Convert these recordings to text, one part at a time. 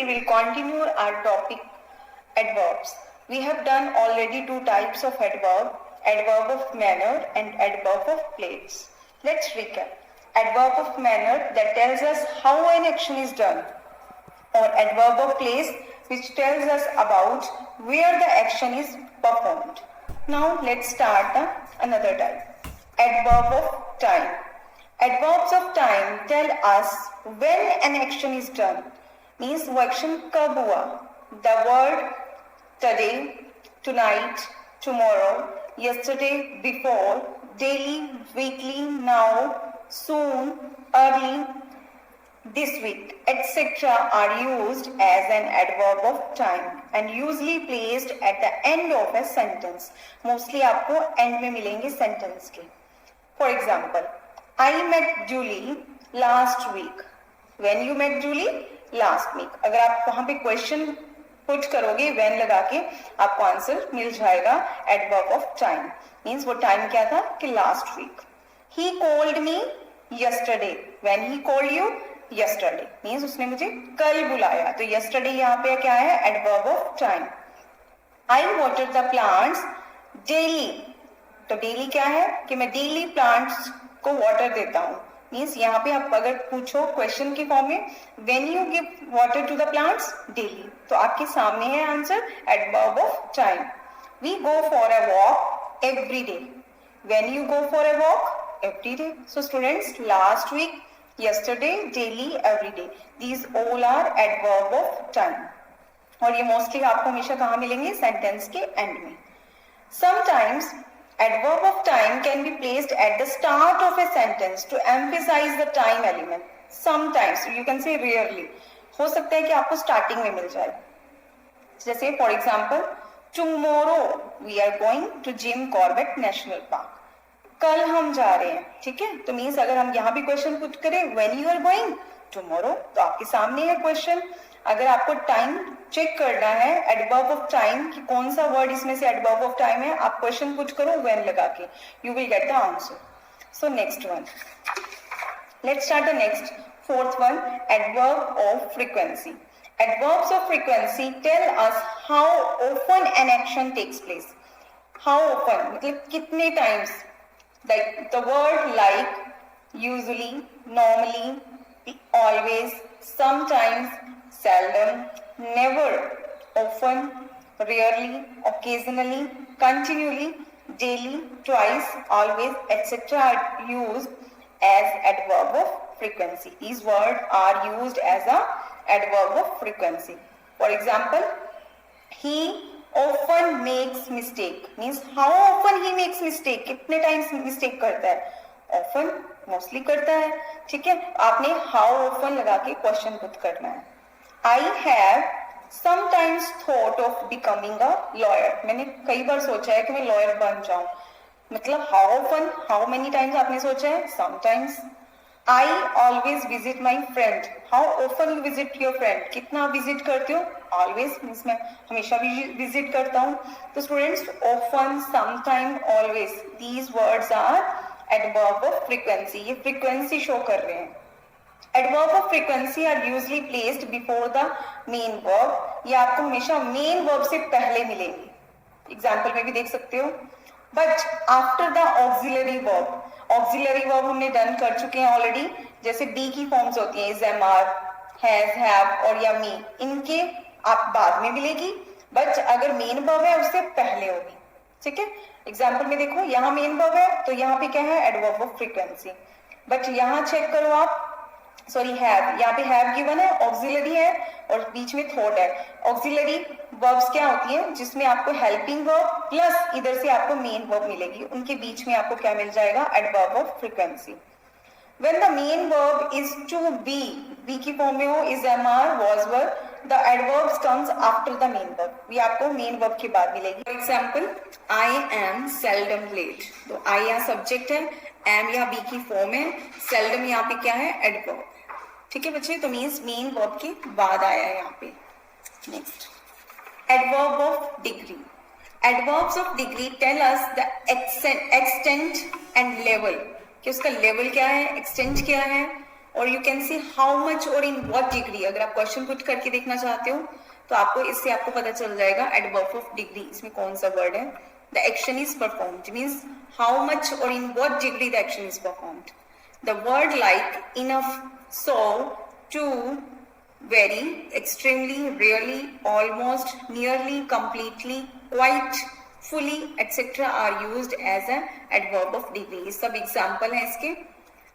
we will continue our topic adverbs. We have done already two types of adverb, adverb of manner and adverb of place. Let's recap. Adverb of manner that tells us how an action is done, or adverb of place which tells us about where the action is performed. Now let's start another type. Adverb of time. Adverbs of time tell us when an action is done. Means वो action कब हुआ. The word today, tonight, tomorrow, yesterday, before, daily, weekly, now, soon, early, this week, etc. are used as an adverb of time and usually placed at the end of a sentence. Mostly आपको end में मिलेंगे sentence के. For example, I met Julie last week. When you met Julie? Last week. अगर आप वहाँ पे question put करोगे when लगा के आपको आंसर मिल जाएगा adverb of time. Means वो time क्या था कि last week. He called me yesterday. When he called you? Yesterday. Means उसने मुझे कल बुलाया. तो yesterday यहाँ पे क्या है? Adverb of time. I water the plants daily. तो daily क्या है कि मैं daily plants को water देता हूँ. Means यहाँ पे आप अगर पूछो question के फॉर्म में when you give water to the plants daily, तो आपके सामने है answer adverb of time. We go for a walk every day. When you go for a walk every day. So students, last week, yesterday, daily, every day. These all are adverb of time. और ये mostly आपको हमेशा कहाँ मिलेंगे? Sentence के end में. Sometimes adverb of time can be placed at the start of a sentence to emphasize the time element. Sometimes, you can say rarely. हो सकता है कि आपको starting में मिल जाए. जैसे for example, tomorrow we are going to Jim Corbett National Park. कल हम जा रहे हैं, ठीक है? तो मीन्स अगर हम यहाँ भी क्वेश्चन पुट करें when you are going tomorrow, तो आपके सामने है क्वेश्चन. अगर आपको टाइम चेक करना है एडवर्ब ऑफ टाइम कि कौन सा वर्ड इसमें से एडवर्ब ऑफ टाइम है, आप क्वेश्चन पुट करो when लगा के, you will get the answer. So next one, let's start the next fourth one, adverb of frequency. Adverbs of frequency tell us how often an action takes place. How often मतलब कितने times. Like the word like, usually, normally, always, sometimes, seldom, never, often, rarely, occasionally, continually, daily, twice, always, etc. are used as adverb of frequency. These words are used as a adverb of frequency. For example, he often makes mistake. Means how often he makes mistake. कितने times mistake करता है? Often, mostly करता है. ठीक है? आपने how often लगा के question put करना है. I have sometimes thought of becoming a lawyer. मैंने कई बार सोचा है कि मैं lawyer बन जाऊं. मतलब how often, how many times आपने सोचा है? Sometimes. I always visit my friend. How often you visit your friend? कितना visit करते हो? Always means मैं हमेशा visit करता हूँ. तो students, often, sometime, always, these words are adverb of frequency. ये frequency show कर रहे हैं. Adverb of frequency are usually placed before the main verb. ये आपको हमेशा main verb से पहले मिलेंगे. Example में भी देख सकते हो. But after the auxiliary verb. Auxiliary verb हमने डन कर चुके हैं ऑलरेडी. जैसे बी की फॉर्म्स होती हैं, is, am, are, has, have और या मी, इनके आप बाद में मिलेगी. बट अगर मेन वर्ब है उससे पहले होगी. ठीक है? एग्जांपल में देखो, यहाँ मेन वर्ब है तो यहाँ पे क्या है? Adverb of frequency. बट यहाँ चेक करो आप, सॉरी हैव, यहाँ पे हैव गिवन है, ऑक्सिलरी है और बीच में थॉट है. ऑक्सिलरी वर्ब्स क्या होती है? जिसमें आपको हेल्पिंग वर्ब प्लस इधर से आपको मेन वर्ब मिलेगी. उनके बीच में आपको क्या मिल जाएगा? Adverb of frequency. When the main verb is to be, be की फॉर्म में हो, is, am, are, was, were, the adverbs comes after the main verb. ये आपको main verb के बाद मिलेगी. For example, I am seldom late. तो I यहाँ subject है, am यहाँ be की फॉर्म है, seldom यहाँ पे क्या है? adverb. ठीक है बच्चे? तो means main verb के बाद आया है यहाँ पे. Next, adverb of degree. Adverbs of degree tell us the extent and level. कि उसका लेवल क्या है, एक्सटेंट क्या है, और you can see how much और इन व्हाट डिग्री। अगर आप क्वेश्चन पुट करके देखना चाहते हो तो इससे आपको पता चल जाएगा एडवर्ब ऑफ डिग्री इसमें कौन सा वर्ड है। The action is performed means how much और in what degree the action is performed. The word like, enough, so, too, very, extremely, really, almost, nearly, completely, quite, fully, etc. are used as an adverb of degree. ये सब example हैं इसके।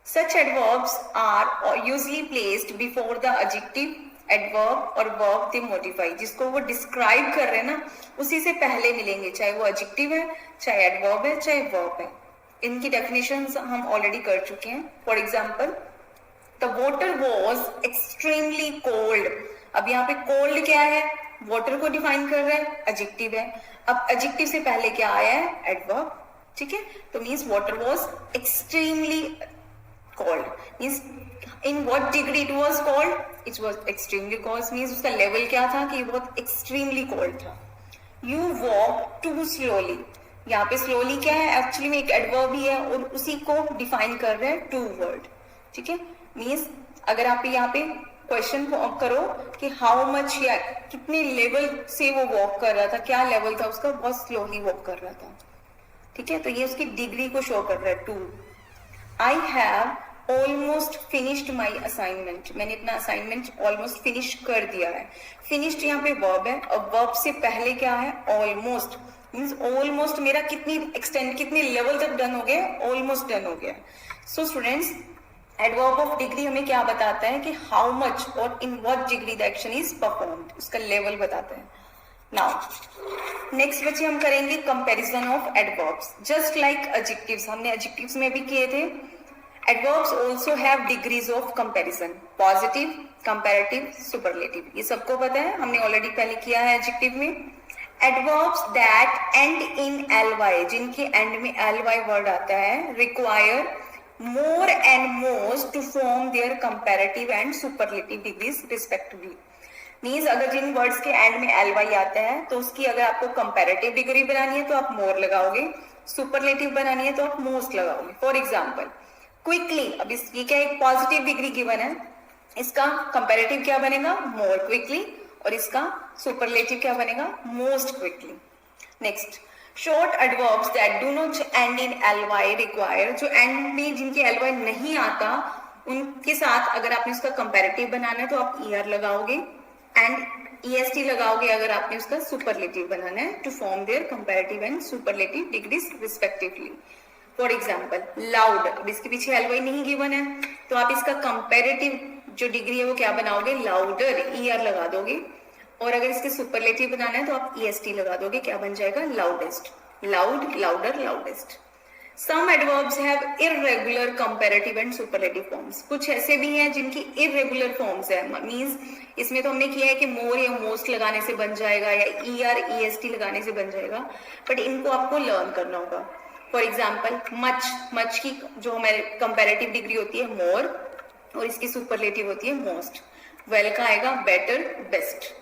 Such adverbs are usually placed before the adjective, adverb और verb they modify। जिसको वो describe कर रहे हैं ना उसी से पहले मिलेंगे, चाहे वो adjective है, चाहे adverb है, चाहे verb है। इनकी definitions हम already कर चुके हैं। For example, The water was extremely cold। अब यहाँ पे cold क्या है, water को define कर रहा है, adjective है। अब adjective से पहले क्या आया है, adverb, ठीक है। तो means water was extremely cold means in what degree it was cold, it was extremely cold means उसका level क्या था कि बहुत extremely cold था। You walk too slowly, यहाँ पे slowly क्या है, actually में एक adverb ही है और उसी को define कर रहे हैं to word, ठीक है। मीन्स अगर आप यहाँ पे क्वेश्चन करो कि हाउ मच या कितने लेवल से वो वॉक कर रहा था, क्या लेवल था उसका, बहुत स्लोली वॉक कर रहा था, ठीक है। तो ये उसकी डिग्री को शो कर रहा है too. I have almost finished my assignment, मैंने अपना असाइनमेंट ऑलमोस्ट फिनिश कर दिया है। फिनिश्ड यहाँ पे वर्ब है और वर्ब से पहले क्या है, ऑलमोस्ट मीन्स ऑलमोस्ट मेरा कितनी एक्सटेंड कितने लेवल तक डन हो गया, ऑलमोस्ट डन हो गया। So students, adverb of degree हमें क्या बताता है कि हाउ मच और in what degree the action is performed, उसका लेवल बताता है। नाउ नेक्स्ट बच्चे हम करेंगे comparison of adverbs just like adjectives, हमने एडजेक्टिव्स में भी किए थे। Adverbs also have degrees of comparison, positive, comparative, superlative, ये सबको पता है, हमने ऑलरेडी पहले किया है एडजेक्टिव में। Adverbs that and in ly, जिनके एंड में ly वर्ड आता है, require more and most to form their comparative and superlative degrees respectively। Means अगर जिन वर्ड्स के एंड में ly आता है तो उसकी अगर आपको कंपैरेटिव डिग्री बनानी है तो आप मोर लगाओगे, सुपरलेटिव बनानी है तो आप मोस्ट लगाओगे। फॉर एग्जाम्पल क्विकली, अब ये क्या एक पॉजिटिव डिग्री गिवन है, इसका कंपैरेटिव क्या बनेगा, मोर क्विकली, और इसका सुपरलेटिव क्या बनेगा, most quickly. Next, short adverbs that do not and in ly require, जो एंड में जिनके ly नहीं आता उनके साथ अगर आपने उसका कंपैरेटिव बनाना है तो आप er लगाओगे एंड est लगाओगे अगर आपने उसका सुपरलेटिव बनाना है, to form their comparative and superlative degrees respectively. For example loud, अब इसके पीछे ly नहीं गिवन है तो आप इसका कंपैरेटिव जो डिग्री है वो क्या बनाओगे, लाउडर, er लगा दोगे, और अगर इसके सुपरलेटिव बनाना है तो आप est लगा दोगे, क्या बन जाएगा, loudest, loud, louder, loudest. Some adverbs have irregular comparative and superlative forms, कुछ ऐसे भी हैं जिनकी इररेगुलर फॉर्म्स है, मींस इसमें तो हमने किया है कि मोर या मोस्ट लगाने से बन जाएगा या est लगाने से बन जाएगा, बट इनको आपको लर्न करना होगा। फॉर एग्जाम्पल मच, मच की जो हमारे कंपैरेटिव डिग्री होती है मोर और इसकी सुपरलेटिव होती है मोस्ट। वेल का आएगा बेटर, बेस्ट।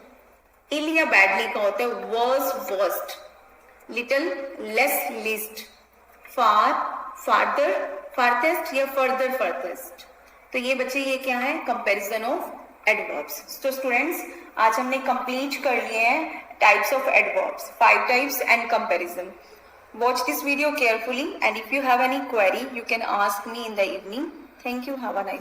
इल या बैडली का होता है worse, worst. Little, less, least. Far, farther, farthest या फर्दर, फर्थेस्ट। तो ये बच्चे ये क्या है, कंपैरिजन ऑफ एडवर्ब्स। तो स्टूडेंट्स आज हमने कंप्लीट कर लिए हैं types of adverbs, 5 types and comparison. Watch this video carefully and if you have any query you can ask me in the evening. Thank you. Have a nice day.